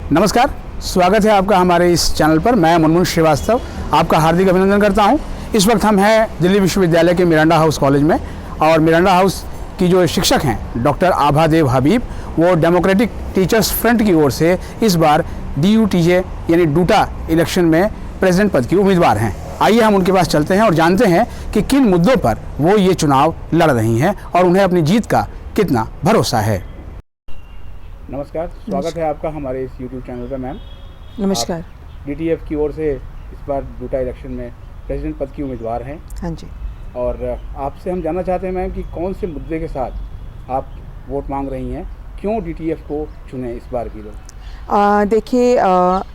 नमस्कार, स्वागत है आपका हमारे इस चैनल पर। मैं मुनमुन श्रीवास्तव आपका हार्दिक अभिनंदन करता हूं। इस वक्त हम हैं दिल्ली विश्वविद्यालय के मिरांडा हाउस कॉलेज में, और मिरांडा हाउस की जो शिक्षक हैं डॉक्टर आभादेव हबीब, वो डेमोक्रेटिक टीचर्स फ्रंट की ओर से इस बार DUTJ यानी डूटा इलेक्शन में प्रेसिडेंट पद की उम्मीदवार हैं। आइए हम उनके पास चलते हैं और जानते हैं कि किन मुद्दों पर वो ये चुनाव लड़ रही हैं और उन्हें अपनी जीत का कितना भरोसा है। नमस्कार, स्वागत है आपका हमारे इस YouTube चैनल पर मैम। नमस्कार। DTF की ओर से इस बार डूटा इलेक्शन में प्रेसिडेंट पद की उम्मीदवार हैं। हाँ जी। और आपसे हम जानना चाहते हैं मैम कि कौन से मुद्दे के साथ आप वोट मांग रही हैं, क्यों DTF को चुने इस बार भी लोग? देखिए,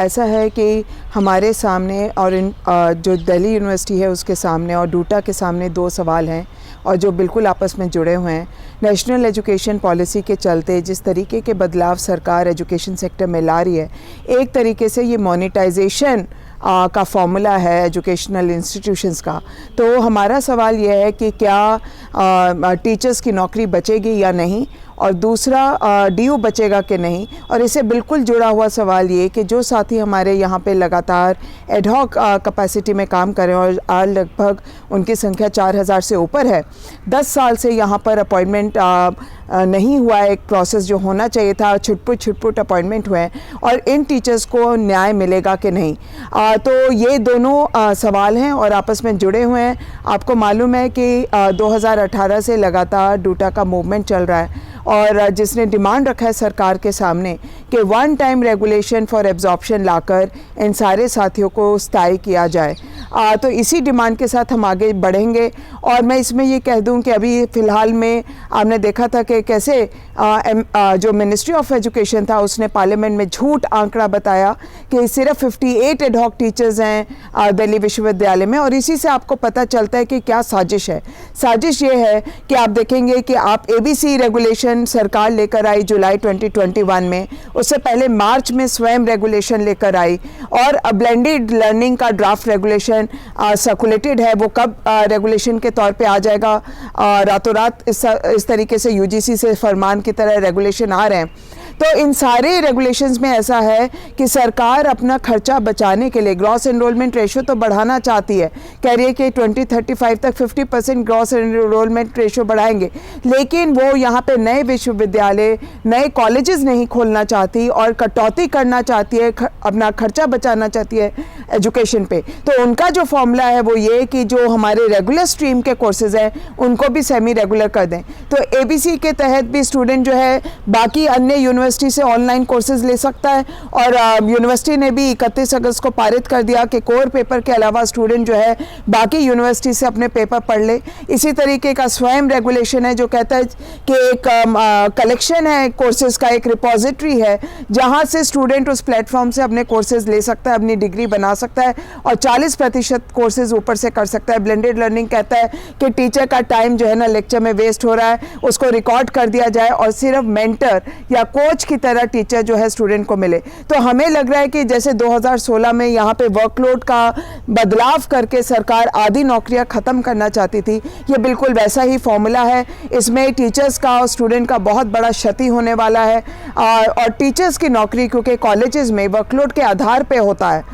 ऐसा है कि हमारे सामने और जो दिल्ली यूनिवर्सिटी है उसके सामने और डूटा के सामने दो सवाल हैं और जो बिल्कुल आपस में जुड़े हुए हैं। नेशनल एजुकेशन पॉलिसी के चलते जिस तरीके के बदलाव सरकार एजुकेशन सेक्टर में ला रही है, एक तरीके से ये मोनेटाइजेशन का फॉर्मूला है एजुकेशनल इंस्टीट्यूशंस का। तो हमारा सवाल यह है कि क्या टीचर्स की नौकरी बचेगी या नहीं, और दूसरा ड्यू बचेगा कि नहीं। और इससे बिल्कुल जुड़ा हुआ सवाल ये कि जो साथी हमारे यहाँ पे लगातार एडहॉक कैपेसिटी में काम कर रहे हैं और आज लगभग उनकी संख्या 4000 से ऊपर है, 10 साल से यहाँ पर अपॉइंटमेंट नहीं हुआ है, एक प्रोसेस जो होना चाहिए था, छुटपुट अपॉइंटमेंट हुए हैं, और इन टीचर्स को न्याय मिलेगा कि नहीं। तो ये दोनों सवाल हैं और आपस में जुड़े हुए हैं। आपको मालूम है कि 2018 से लगातार डूटा का मूवमेंट चल रहा है और जिसने डिमांड रखा है सरकार के सामने कि one time regulation for absorption लाकर इन सारे साथियों को स्थायी किया जाए। तो इसी डिमांड के साथ हम आगे बढ़ेंगे। और मैं इसमें ये कह दूं कि अभी फ़िलहाल में आपने देखा था कि कैसे जो मिनिस्ट्री ऑफ एजुकेशन था उसने पार्लियामेंट में झूठ आंकड़ा बताया कि सिर्फ 58 एडहॉक टीचर्स हैं दिल्ली विश्वविद्यालय में। और इसी से आपको पता चलता है कि क्या साजिश है। साजिश ये है कि आप देखेंगे कि आप ABC रेगुलेशन सरकार लेकर आई जुलाई 2021 में, उससे पहले मार्च में स्वयं रेगुलेशन लेकर आई, और ब्लेंडेड लर्निंग का ड्राफ्ट रेगुलेशन सर्कुलेटेड है। वो कब रेगुलेशन के तौर पे आ जाएगा, रातों रात इस तरीके से UGC से फरमान की तरह रेगुलेशन आ रहे हैं। तो इन सारे रेगुलेशंस में ऐसा है कि सरकार अपना खर्चा बचाने के लिए ग्रॉस एनरोलमेंट रेशो तो बढ़ाना चाहती है, कह रही है कि 2035 तक 50% ग्रॉस एनरोलमेंट रेशो बढ़ाएंगे, लेकिन वो यहाँ पे नए विश्वविद्यालय, नए कॉलेजेस नहीं खोलना चाहती और कटौती करना चाहती है, अपना खर्चा बचाना चाहती है एजुकेशन पे। तो उनका जो फॉर्मूला है वो ये कि जो हमारे रेगुलर स्ट्रीम के कोर्सेज हैं उनको भी सेमी रेगुलर कर दें। तो ABC के तहत भी स्टूडेंट जो है बाकी अन्य यूनिवर्सिटी से ऑनलाइन कोर्सेज ले सकता है, और यूनिवर्सिटी ने भी 31 अगस्त को पारित कर दिया कि कोर पेपर के अलावा स्टूडेंट जो है बाकी यूनिवर्सिटी से अपने पेपर पढ़ ले। इसी तरीके का स्वयं रेगुलेशन है जो कहता है कि एक कलेक्शन है कोर्सेज का, एक रिपोजिटरी है जहाँ से स्टूडेंट उस प्लेटफॉर्म से अपने कोर्सेज ले सकता है, अपनी डिग्री बना सकता है और 40% कोर्सेज ऊपर से कर सकता है। ब्लेंडेड लर्निंग कहता है कि टीचर का टाइम जो है ना लेक्चर में वेस्ट हो रहा है, उसको रिकॉर्ड कर दिया जाए और सिर्फ मेंटर या कोच की तरह टीचर जो है स्टूडेंट को मिले। तो हमें लग रहा है कि जैसे 2016 में यहाँ पे वर्कलोड का बदलाव करके सरकार आधी नौकरियां खत्म करना चाहती थी, ये बिल्कुल वैसा ही फॉर्मूला है। इसमें टीचर्स का और स्टूडेंट का बहुत बड़ा क्षति होने वाला है, और टीचर्स की नौकरी क्योंकि कॉलेजेस में वर्कलोड के आधार पे होता है,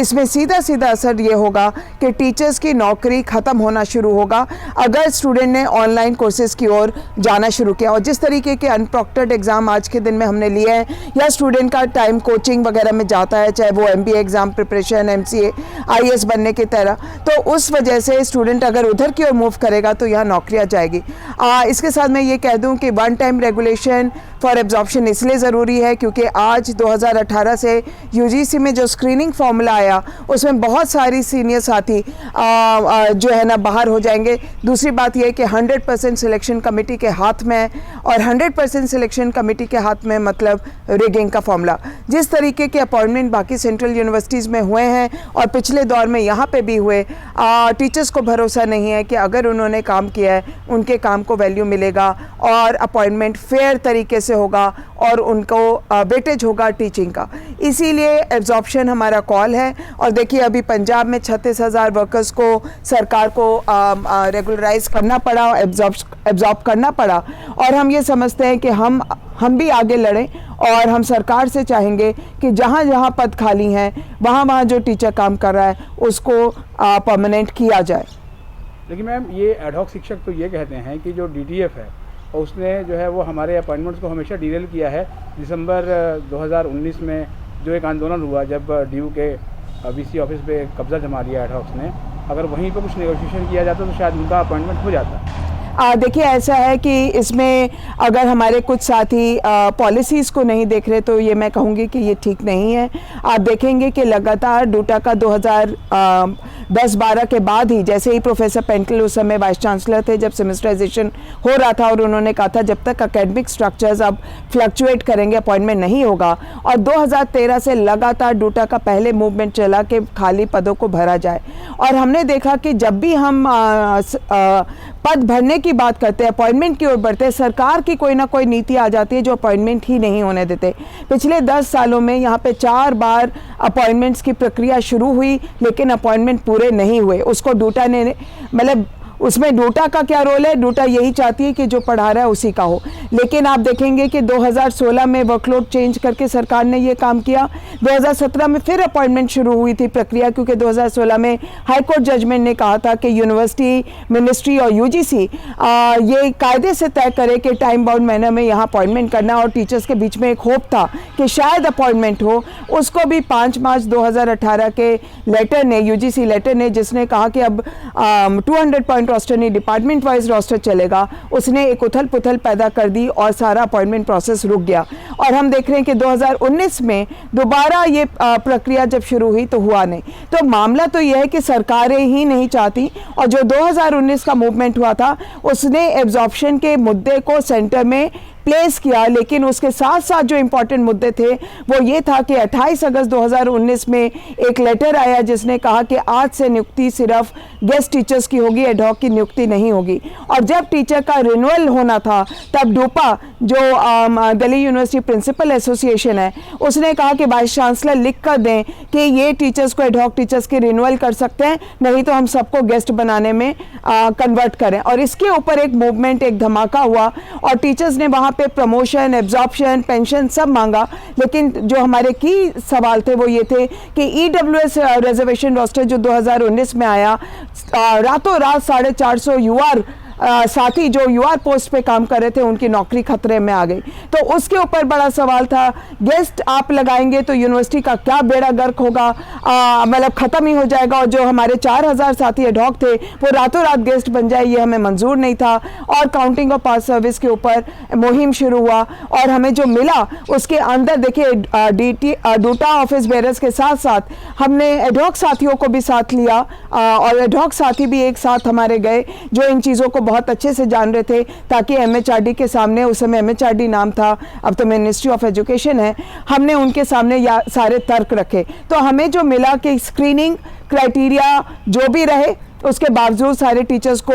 इसमें सीधा असर ये होगा कि टीचर्स की नौकरी खत्म होना शुरू होगा अगर स्टूडेंट ने ऑनलाइन कोर्सेज की ओर जाना शुरू किया। और जिस तरीके के अनप्रॉक्टर्ड एग्जाम आज के दिन में हमने लिए हैं, या स्टूडेंट का टाइम कोचिंग वगैरह में जाता है, चाहे वो MBA exam preparation, MCA, IAS बनने की तरह, तो उस वजह से स्टूडेंट अगर उधर की ओर मूव करेगा तो यहाँ नौकरियाँ जाएगी। इसके साथ मैं ये कह दूँ कि one time regulation for absorption इसलिए ज़रूरी है क्योंकि आज 2018 से UGC में जो स्क्रीनिंग फॉर्मूला आया उसमें बहुत सारी सीनियर साथी जो है ना बाहर हो जाएंगे। दूसरी बात यह कि 100% सिलेक्शन कमेटी के हाथ में, और 100% सिलेक्शन कमेटी के हाथ में मतलब रिगिंग का फॉर्मूला। जिस तरीके के अपॉइंटमेंट बाकी सेंट्रल यूनिवर्सिटीज़ में हुए हैं और पिछले दौर में यहाँ पे भी हुए, टीचर्स को भरोसा नहीं है कि अगर उन्होंने काम किया है उनके काम को वैल्यू मिलेगा और अपॉइंटमेंट फेयर तरीके से होगा और उनको वेटेज होगा टीचिंग का। इसीलिए एब्जॉर्प्शन हमारा कॉल है। और देखिए अभी पंजाब में 36,000 वर्कर्स को सरकार को रेगुलराइज करना पड़ा, एब्जॉर्ब करना पड़ा, और हम ये समझते हैं कि हम भी आगे लड़ें और हम सरकार से चाहेंगे कि जहाँ जहाँ पद खाली हैं वहाँ वहाँ जो टीचर काम कर रहा है उसको परमानेंट किया जाए। लेकिन मैम ये एडहॉक शिक्षक तो ये कहते हैं कि जो डीटीएफ है और उसने जो है वो हमारे अपॉइंटमेंट्स को हमेशा डिलेल किया है। दिसंबर 2019 में जो एक आंदोलन हुआ जब डीयू के बीसी ऑफिस पे कब्जा जमा लिया एडहॉक्स ने, अगर वहीं पर कुछ नेगोशिएशन किया जाता तो शायद उनका अपॉइंटमेंट हो जाता। देखिए ऐसा है कि इसमें अगर हमारे कुछ साथी पॉलिसीज़ को नहीं देख रहे तो ये मैं कहूँगी कि ये ठीक नहीं है। आप देखेंगे कि लगातार डूटा का 2010-12 के बाद ही, जैसे ही प्रोफेसर पेंटल उस समय वाइस चांसलर थे जब सेमेस्टराइजेशन हो रहा था और उन्होंने कहा था जब तक एकेडमिक स्ट्रक्चर्स अब फ्लक्चुएट करेंगे अपॉइंटमेंट नहीं होगा, और 2013 से लगातार डूटा का पहले मूवमेंट चला कि खाली पदों को भरा जाए। और हमने देखा कि जब भी हम पद भरने की बात करते हैं, अपॉइंटमेंट की ओर बढ़ते हैं, सरकार की कोई ना कोई नीति आ जाती है जो अपॉइंटमेंट ही नहीं होने देते। पिछले 10 सालों में यहाँ पे 4 बार अपॉइंटमेंट्स की प्रक्रिया शुरू हुई लेकिन अपॉइंटमेंट पूरे नहीं हुए। उसको डूटा ने, मतलब उसमें डूटा का क्या रोल है, डूटा यही चाहती है कि जो पढ़ा रहा है उसी का हो। लेकिन आप देखेंगे कि 2016 में वर्कलोड चेंज करके सरकार ने ये काम किया। 2017 में फिर अपॉइंटमेंट शुरू हुई थी प्रक्रिया, क्योंकि 2016 में हाई कोर्ट जजमेंट ने कहा था कि यूनिवर्सिटी, मिनिस्ट्री और यूजीसी ये कायदे से तय करे कि टाइम बाउंड मैनर में यहाँ अपॉइंटमेंट करना, और टीचर्स के बीच में एक होप था कि शायद अपॉइंटमेंट हो। उसको भी 5 मार्च 2018 के लेटर ने, यूजीसी लेटर ने, जिसने कहा कि अब 200 पॉइंट रोस्टर नहीं डिपार्टमेंट वाइज रोस्टर चलेगा, उसने एक उथल पुथल पैदा कर दी और सारा अपॉइंटमेंट प्रोसेस रुक गया। और हम देख रहे हैं कि 2019 में दोबारा ये प्रक्रिया जब शुरू हुई तो हुआ नहीं। तो मामला तो यह है कि सरकारें ही नहीं चाहती, और जो 2019 का मूवमेंट हुआ था उसने एब्जॉर्प्शन के मुद्दे को सेंटर में प्लेस किया, लेकिन उसके साथ साथ जो इम्पोर्टेंट मुद्दे थे वो ये था कि 28 अगस्त 2019 में एक लेटर आया जिसने कहा कि आज से नियुक्ति सिर्फ गेस्ट टीचर्स की होगी, एडहॉक की नियुक्ति नहीं होगी। और जब टीचर का रिन्यूअल होना था तब डूपा, जो दिल्ली यूनिवर्सिटी प्रिंसिपल एसोसिएशन है, उसने कहा कि वाइस चांसलर लिख कर दें कि ये टीचर्स को एडहॉक टीचर्स की रिन्यूअल कर सकते हैं, नहीं तो हम सबको गेस्ट बनाने में कन्वर्ट करें। और इसके ऊपर एक मूवमेंट, एक धमाका हुआ और टीचर्स ने वहाँ पे प्रमोशन, एब्जॉर्प्शन, पेंशन सब मांगा। लेकिन जो हमारे की सवाल थे वो ये थे कि ईडब्ल्यूएस रिजर्वेशन रोस्टर जो 2019 में आया, रातों रात 450 युवा साथी जो यूआर पोस्ट पे काम कर रहे थे उनकी नौकरी खतरे में आ गई। तो उसके ऊपर बड़ा सवाल था, गेस्ट आप लगाएंगे तो यूनिवर्सिटी का क्या बेड़ा गर्क होगा, मतलब ख़त्म ही हो जाएगा। और जो हमारे 4000 साथी एडहॉक थे वो रातों रात गेस्ट बन जाए, ये हमें मंजूर नहीं था। और काउंटिंग ऑफ पास सर्विस के ऊपर मुहिम शुरू हुआ और हमें जो मिला उसके अंदर देखिए डूटा ऑफिस बेरर्स के साथ साथ हमने एडहॉक साथियों को भी साथ लिया, और एडहॉक साथी भी एक साथ हमारे गए जो इन चीज़ों को बहुत अच्छे से जान रहे थे, ताकि एमएचआरडी के सामने, उस समय एमएचआरडी नाम था, अब तो मिनिस्ट्री ऑफ एजुकेशन है, हमने उनके सामने सारे तर्क रखे। तो हमें जो मिला कि स्क्रीनिंग क्राइटेरिया जो भी रहे उसके बावजूद सारे टीचर्स को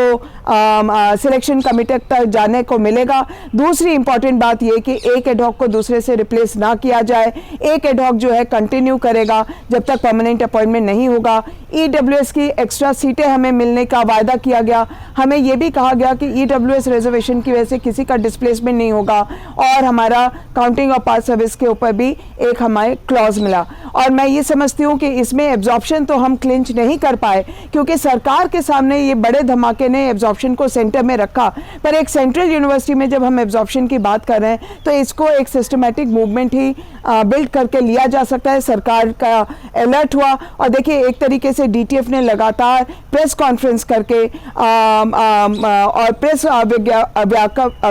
सिलेक्शन कमेटी तक जाने को मिलेगा। दूसरी इंपॉर्टेंट बात यह कि एक एडहॉक को दूसरे से रिप्लेस ना किया जाए, एक एडहॉक जो है कंटिन्यू करेगा जब तक परमानेंट अपॉइंटमेंट नहीं होगा। ईडब्ल्यूएस की एक्स्ट्रा सीटें हमें मिलने का वायदा किया गया। हमें यह भी कहा गया कि ईडब्ल्यूएस रिजर्वेशन की वजह से किसी का डिस्प्लेसमेंट नहीं होगा, और हमारा काउंटिंग ऑफ पास सर्विस के ऊपर भी एक हमारे क्लॉज मिला। और मैं ये समझती हूँ कि इसमें एब्जॉर्प्शन तो हम क्लिंच नहीं कर पाए, क्योंकि सरकार के सामने ये बड़े धमाके ने एब्जॉर्प्शन को सेंटर में रखा। पर एक सेंट्रल यूनिवर्सिटी में जब हम एब्जॉर्प्शन की बात कर रहे हैं तो इसको एक सिस्टमैटिक मूवमेंट ही बिल्ड करके लिया जा सकता है। सरकार का अलर्ट हुआ, और देखिए एक तरीके से डीटीएफ ने लगातार प्रेस कॉन्फ्रेंस करके और प्रेस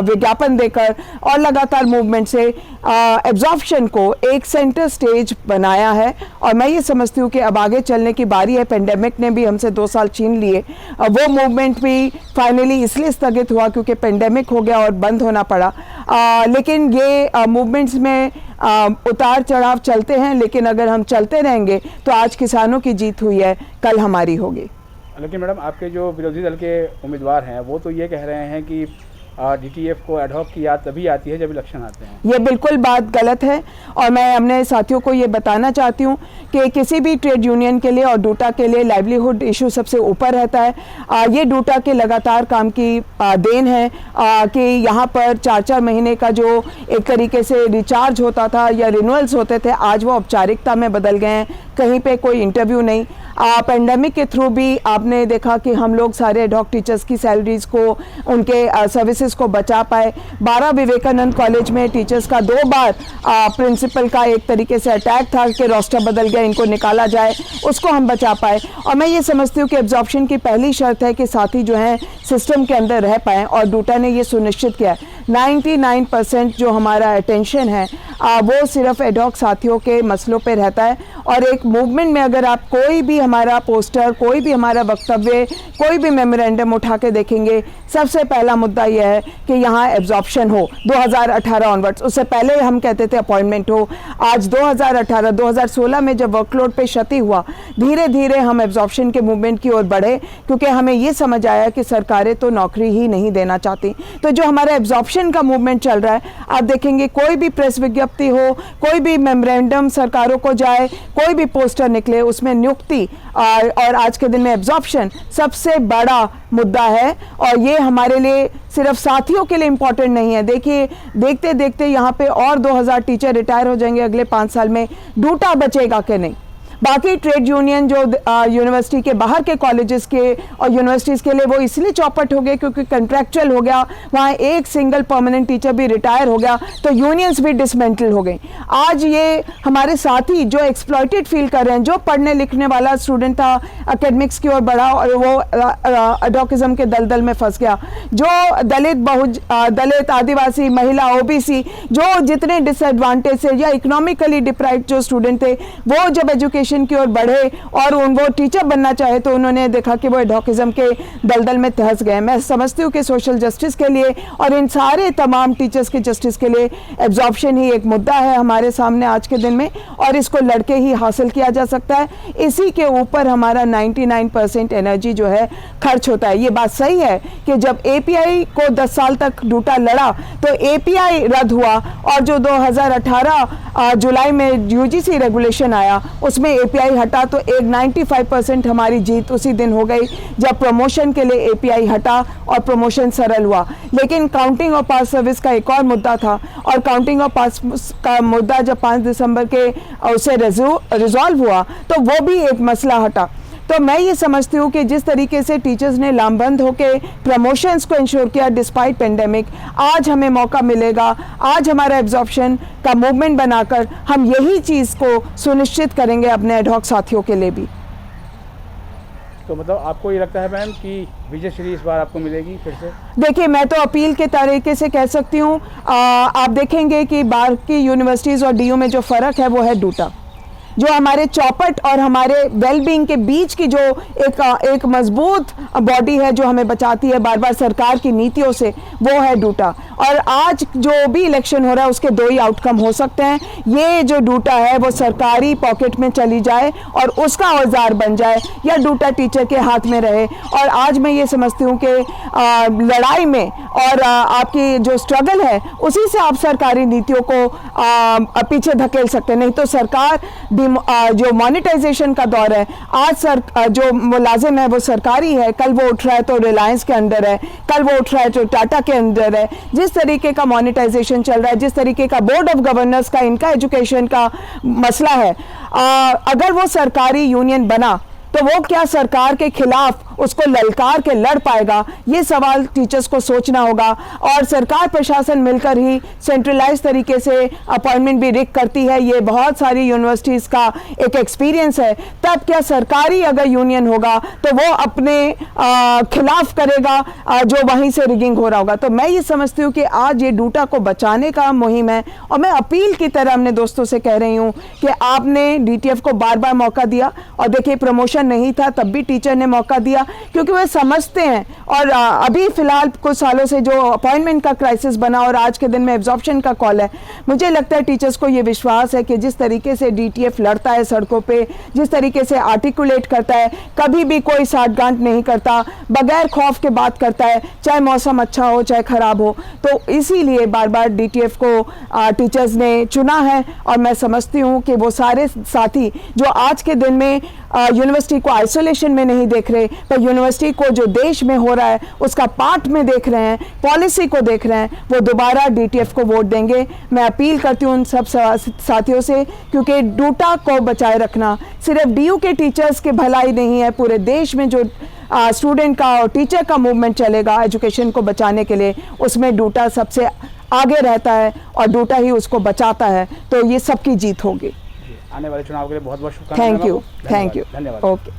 विज्ञापन देकर और लगातार मूवमेंट से एब्जॉर्प्शन को एक सेंटर स्टेज बनाया है। और मैं ये समझती हूँ कि अब आगे चलने की बारी है। पेंडेमिक ने भी हमसे 2 साल छीन लिए, वो मूवमेंट भी फाइनली इसलिए स्थगित हुआ क्योंकि पेंडेमिक हो गया और बंद होना पड़ा। लेकिन ये मूवमेंट्स में उतार चढ़ाव चलते हैं, लेकिन अगर हम चलते रहेंगे तो आज किसानों की जीत हुई है, कल हमारी होगी। लेकिन मैडम आपके जो विरोधी दल के उम्मीदवार हैं वो तो ये कह रहे हैं कि DTF को एडहॉक की याद तभी आती है जब इलेक्शन आते हैं। ये बिल्कुल बात गलत है और मैं अपने साथियों को ये बताना चाहती हूँ कि किसी भी ट्रेड यूनियन के लिए और डूटा के लिए लाइवलीहुड इशू सबसे ऊपर रहता है। ये डूटा के लगातार काम की देन है कि यहाँ पर 4-4 महीने का जो एक तरीके से रिचार्ज होता था या रिन्यूअल्स होते थे, आज वो औपचारिकता में बदल गए हैं। कहीं पे कोई इंटरव्यू नहीं। पेंडेमिक के थ्रू भी आपने देखा कि हम लोग सारे एडहॉक टीचर्स की सैलरीज को, उनके सर्विसेज को बचा पाए। 12 विवेकानंद कॉलेज में टीचर्स का 2 बार प्रिंसिपल का एक तरीके से अटैक था कि रोस्टर बदल गया, इनको निकाला जाए, उसको हम बचा पाए। और मैं ये समझती हूँ कि एब्जॉर्प्शन की पहली शर्त है कि साथी जो हैं सिस्टम के अंदर रह पाएँ और डूटा ने ये सुनिश्चित किया है। 99% जो हमारा अटेंशन है वो सिर्फ एडहॉक साथियों के मसलों पे रहता है। और एक मूवमेंट में अगर आप कोई भी हमारा पोस्टर, कोई भी हमारा वक्तव्य, कोई भी मेमोरेंडम उठा के देखेंगे, सबसे पहला मुद्दा यह है कि यहाँ एब्जॉर्प्शन हो 2018 ऑनवर्ड्स। उससे पहले हम कहते थे अपॉइंटमेंट हो। आज 2018, 2016 में जब वर्कलोड पे क्षति हुआ, धीरे धीरे हम एब्जॉर्प्शन के मूवमेंट की ओर बढ़े, क्योंकि हमें ये समझ आया कि सरकारें तो नौकरी ही नहीं देना चाहती। तो जो हमारा एब्जॉर्प्शन का मूवमेंट चल रहा है, आप देखेंगे कोई भी प्रेस विज्ञप्ति हो, कोई भी मेमोरेंडम सरकारों को जाए, कोई भी पोस्टर निकले, उसमें नियुक्ति और आज के दिन में एब्जॉर्प्शन सबसे बड़ा मुद्दा है। और ये हमारे लिए सिर्फ साथियों के लिए इम्पोर्टेंट नहीं है। देखिए, देखते देखते यहाँ पे और 2000 टीचर रिटायर हो जाएंगे अगले 5 साल में। डूटा बचेगा कि नहीं? बाकी ट्रेड यूनियन जो यूनिवर्सिटी के बाहर के कॉलेजेस के और यूनिवर्सिटीज़ के लिए वो इसलिए चौपट हो गए क्योंकि कंट्रैक्चुअल हो गया, वहाँ एक सिंगल परमानेंट टीचर भी रिटायर हो गया, तो यूनियंस भी डिसमेंटल हो गई। आज ये हमारे साथी जो एक्सप्लॉइटेड फील कर रहे हैं, जो पढ़ने लिखने वाला स्टूडेंट था, एकेडमिक्स की ओर बढ़ा और वो एडहॉकिज्म के दलदल में फंस गया, जो दलित, आदिवासी, महिला, OBC, जो जितने डिसएडवांटेज से या इकोनॉमिकली डिप्राइव्ड जो स्टूडेंट थे, वो जब एजुकेशन की ओर बढ़े और वो टीचर बनना चाहे तो उन्होंने देखा कि वो एडहॉकिज्म के दलदल में धंस गए। मैं समझती हूँ कि सोशल जस्टिस के लिए और इन सारे तमाम टीचर्स के जस्टिस के लिए एब्जॉर्प्शन ही एक मुद्दा है हमारे सामने आज के दिन में, और इसको लड़के ही हासिल किया जा सकता है। इसी के ऊपर हमारा 99% एनर्जी जो है खर्च होता है। ये बात सही है कि जब API को 10 साल तक डूटा लड़ा तो API रद्द हुआ और जो 2018 जुलाई में UGC रेगुलेशन आया उसमें API हटा, तो एक 95% हमारी जीत उसी दिन हो गई जब प्रमोशन के लिए API हटा और प्रमोशन सरल हुआ। लेकिन काउंटिंग और पास सर्विस का एक और मुद्दा था और काउंटिंग और पास का मुद्दा जब 5 दिसंबर के उसे रिजॉल्व हुआ तो वो भी एक मसला हटा। तो मैं ये समझती हूँ कि जिस तरीके से टीचर्स ने लामबंद होकर प्रमोशंस को इंश्योर किया डिस्पाइट पेंडेमिक, आज हमें मौका मिलेगा, आज हमारा एब्जॉर्प्शन का मूवमेंट बनाकर हम यही चीज़ को सुनिश्चित करेंगे अपने एडहॉक साथियों के लिए भी। तो मतलब आपको ये लगता है मैम कि विजय श्री इस बार आपको मिलेगी फिर से? देखिए, मैं तो अपील के तरीके से कह सकती हूँ, आप देखेंगे कि बाहर की यूनिवर्सिटीज़ और DU में जो फ़र्क है वो है डूटा। जो हमारे चौपट और हमारे वेलबींग के बीच की जो एक मजबूत बॉडी है जो हमें बचाती है बार बार सरकार की नीतियों से, वो है डूटा। और आज जो भी इलेक्शन हो रहा है उसके 2 ही आउटकम हो सकते हैं। ये जो डूटा है वो सरकारी पॉकेट में चली जाए और उसका औजार बन जाए, या डूटा टीचर के हाथ में रहे। और आज मैं ये समझती हूँ कि लड़ाई में और आपकी जो स्ट्रगल है उसी से आप सरकारी नीतियों को पीछे धकेल सकते हैं। नहीं तो सरकार जो मोनेटाइजेशन का दौर है, आज जो मुलाजिम है वो सरकारी है, कल वो उठ रहा है तो रिलायंस के अंदर है, कल वो उठ रहा है तो टाटा के अंदर है। जिस तरीके का मोनेटाइजेशन चल रहा है, जिस तरीके का बोर्ड ऑफ गवर्नर्स का इनका एजुकेशन का मसला है, अगर वो सरकारी यूनियन बना तो वो क्या सरकार के खिलाफ उसको ललकार के लड़ पाएगा? ये सवाल टीचर्स को सोचना होगा। और सरकार प्रशासन मिलकर ही सेंट्रलाइज तरीके से अपॉइंटमेंट भी रिक करती है, ये बहुत सारी यूनिवर्सिटीज़ का एक एक्सपीरियंस है। तब क्या सरकारी अगर यूनियन होगा तो वो अपने खिलाफ करेगा जो वहीं से रिगिंग हो रहा होगा। तो मैं ये समझती हूँ कि आज ये डूटा को बचाने का मुहिम है और मैं अपील की तरह अपने दोस्तों से कह रही हूँ कि आपने DTF को बार बार मौका दिया और देखिए प्रमोशन नहीं था तब भी टीचर ने मौका दिया, क्योंकि वे समझते हैं। और अभी फ़िलहाल कुछ सालों से जो अपॉइंटमेंट का क्राइसिस बना और आज के दिन में एब्जॉर्प्शन का कॉल है, मुझे लगता है टीचर्स को ये विश्वास है कि जिस तरीके से DTF लड़ता है सड़कों पे, जिस तरीके से आर्टिकुलेट करता है, कभी भी कोई साठगांठ नहीं करता, बगैर खौफ के बात करता है, चाहे मौसम अच्छा हो चाहे ख़राब हो। तो इसीलिए बार बार DTF को टीचर्स ने चुना है। और मैं समझती हूँ कि वो सारे साथी जो आज के दिन में यूनिवर्सिटी को आइसोलेशन में नहीं देख रहे, पर यूनिवर्सिटी को जो देश में हो रहा है उसका पार्ट में देख रहे हैं, पॉलिसी को देख रहे हैं, वो दोबारा DTF को वोट देंगे। मैं अपील करती हूँ उन सब साथियों से, क्योंकि डूटा को बचाए रखना सिर्फ DU के टीचर्स के भलाई नहीं है, पूरे देश में जो स्टूडेंट का और टीचर का मूवमेंट चलेगा एजुकेशन को बचाने के लिए, उसमें डूटा सबसे आगे रहता है और डूटा ही उसको बचाता है। तो ये सबकी जीत होगी। आने वाले चुनाव के लिए बहुत बहुत शुभकामनाएं। Thank you. धन्यवाद। ओके।